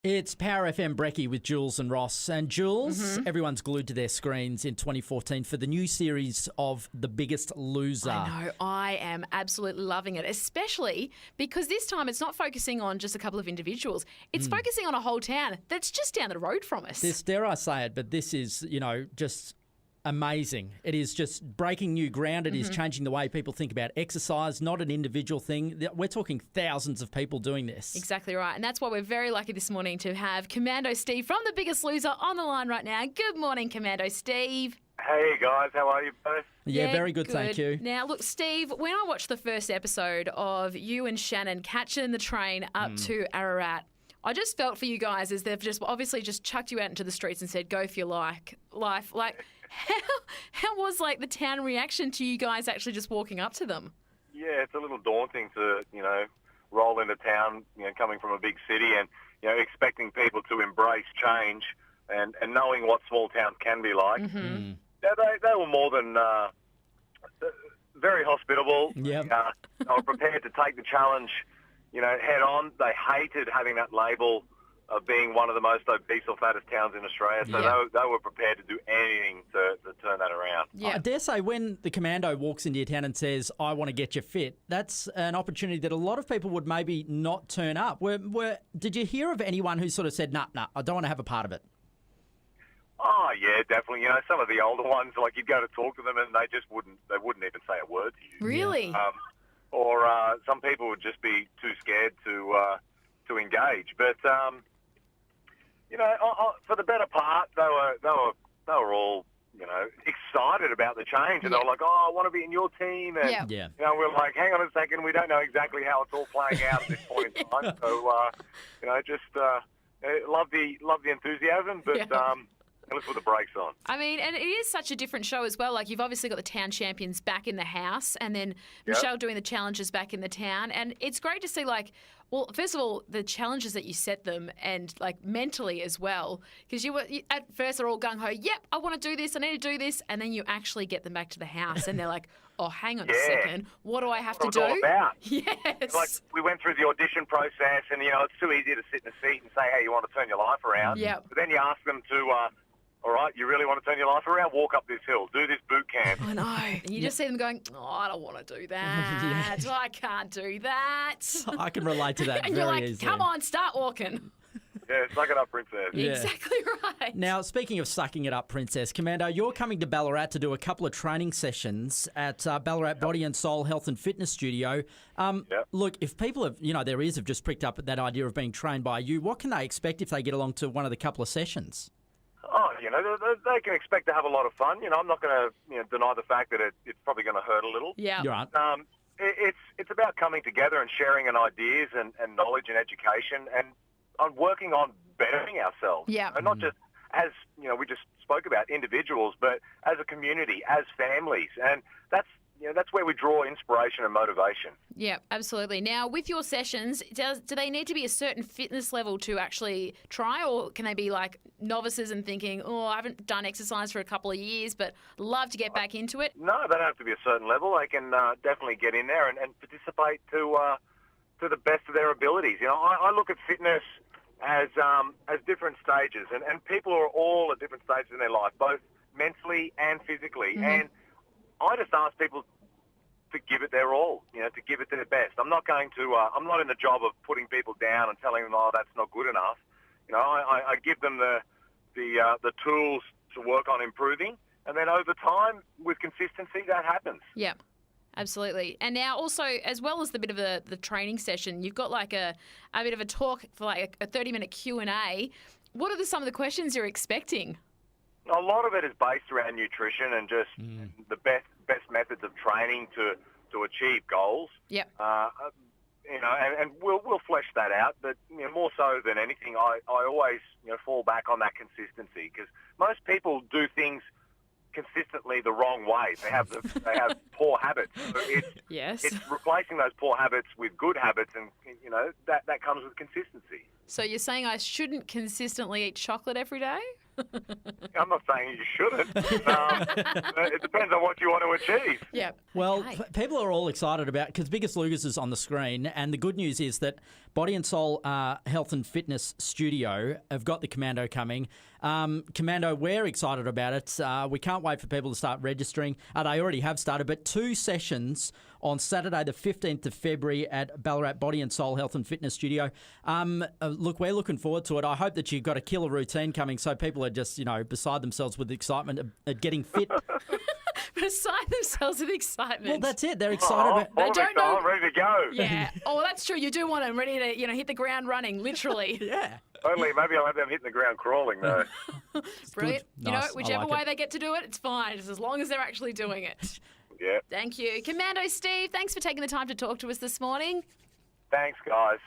It's Power FM Brekkie with Jules and Ross. And Jules, everyone's glued to their screens in 2014 for the new series of The Biggest Loser. I know, I am absolutely loving it, especially because this time it's not focusing on just a couple of individuals. It's focusing on a whole town that's just down the road from us. This, dare I say it, but this is, just amazing. It is just breaking new ground. It is changing the way people think about exercise, not an individual thing. We're talking thousands of people doing this. Exactly right. And that's why we're very lucky this morning to have Commando Steve from The Biggest Loser on the line right now. Good morning, Commando Steve. Hey guys, how are you both? Yeah, very good, thank you. Now, look, Steve, when I watched the first episode of you and Shannon catching the train up to Ararat, I just felt for you guys as they've just obviously just chucked you out into the streets and said, go for your life. Like, how was like the town reaction to you guys actually just walking up to them? Yeah, it's a little daunting to, roll into town, coming from a big city and, expecting people to embrace change and knowing what small towns can be like. They were more than very hospitable. Yep. They were prepared to take the challenge, head on. They hated having that label of being one of the most obese or fattest towns in Australia. So they were prepared to do anything to turn that around. Yeah. I dare say when the commando walks into your town and says, I want to get you fit, that's an opportunity that a lot of people would maybe not turn up. Did you hear of anyone who sort of said, nah, I don't want to have a part of it? Oh, yeah, definitely. Some of the older ones, like you'd go to talk to them and they wouldn't even say a word to you. Really? Or some people would just be too scared to engage. But, for the better part, they were all, excited about the change. And they were like, oh, I want to be in your team. And, we're like, hang on a second, we don't know exactly how it's all playing out at this point in time. So, love the enthusiasm, but let's put the brakes on. I mean, and it is such a different show as well. Like, you've obviously got the town champions back in the house and then Michelle doing the challenges back in the town. And it's great to see, like, well, first of all, the challenges that you set them and, like, mentally as well. Because at first they're all gung-ho, yep, I want to do this, I need to do this. And then you actually get them back to the house and they're like, oh, hang on a second, what do I have to do? All about. Yes. Like, we went through the audition process and, it's too easy to sit in a seat and say, hey, you want to turn your life around. Yep. But then you ask them to... all right, you really want to turn your life around? Walk up this hill. Do this boot camp. I know. And you just see them going, oh, I don't want to do that. I can't do that. I can relate to that and very you're like, easily. come on, start walking. Yeah, suck it up, princess. Yeah. Exactly right. Now, speaking of sucking it up, Princess, Commando, you're coming to Ballarat to do a couple of training sessions at Ballarat Body and Soul Health and Fitness Studio. Look, if people have, their ears have just pricked up at that idea of being trained by you, what can they expect if they get along to one of the couple of sessions? Oh, they can expect to have a lot of fun. I'm not going to deny the fact that it's probably going to hurt a little. Yeah. You're right. It's about coming together and sharing ideas and knowledge and education and on working on bettering ourselves. Yeah. And not just as, we just spoke about individuals, but as a community, as families. And that's where we draw inspiration and motivation. Yeah, absolutely. Now, with your sessions, do they need to be a certain fitness level to actually try, or can they be like novices and thinking, oh, I haven't done exercise for a couple of years, but love to get back into it? No, they don't have to be a certain level. They can definitely get in there and participate to the best of their abilities. I look at fitness as different stages, and people are all at different stages in their life, both mentally and physically. And I just ask people to give it their all, to give it their best. I'm not going to, I'm not in the job of putting people down and telling them, oh, that's not good enough. I give them the tools to work on improving. And then over time, with consistency, that happens. Yeah, absolutely. And now also, as well as the bit of the training session, you've got like a bit of a talk for like a 30-minute Q&A. What are some of the questions you're expecting? A lot of it is based around nutrition and just the best methods of training to achieve goals. Yep. And we'll flesh that out. But more so than anything, I always fall back on that consistency, because most people do things consistently the wrong way. They have poor habits. So it's replacing those poor habits with good habits, and that comes with consistency. So you're saying I shouldn't consistently eat chocolate every day? I'm not saying you shouldn't. It depends on what you want to achieve. Yeah. Well, Okay. people are all excited about because Biggest Lugas is on the screen, and the good news is that Body and Soul Health and Fitness Studio have got the Commando coming. Commando, we're excited about it. We can't wait for people to start registering. They already have started, but 2 sessions on Saturday, the 15th of February at Ballarat Body and Soul Health and Fitness Studio. Look, we're looking forward to it. I hope that you've got a killer routine coming so people are just, beside themselves with excitement at getting fit. Beside themselves with excitement. Well, that's it. They're excited about... They don't know. I'm ready to go. Yeah. Oh, that's true. You do want them ready to, hit the ground running, literally. Yeah. Only maybe I'll have them hitting the ground crawling, though. Brilliant. Good. Nice. Whichever I like way it. they get to do it, it's fine, just as long as they're actually doing it. Yeah. Thank you. Commando Steve, thanks for taking the time to talk to us this morning. Thanks, guys.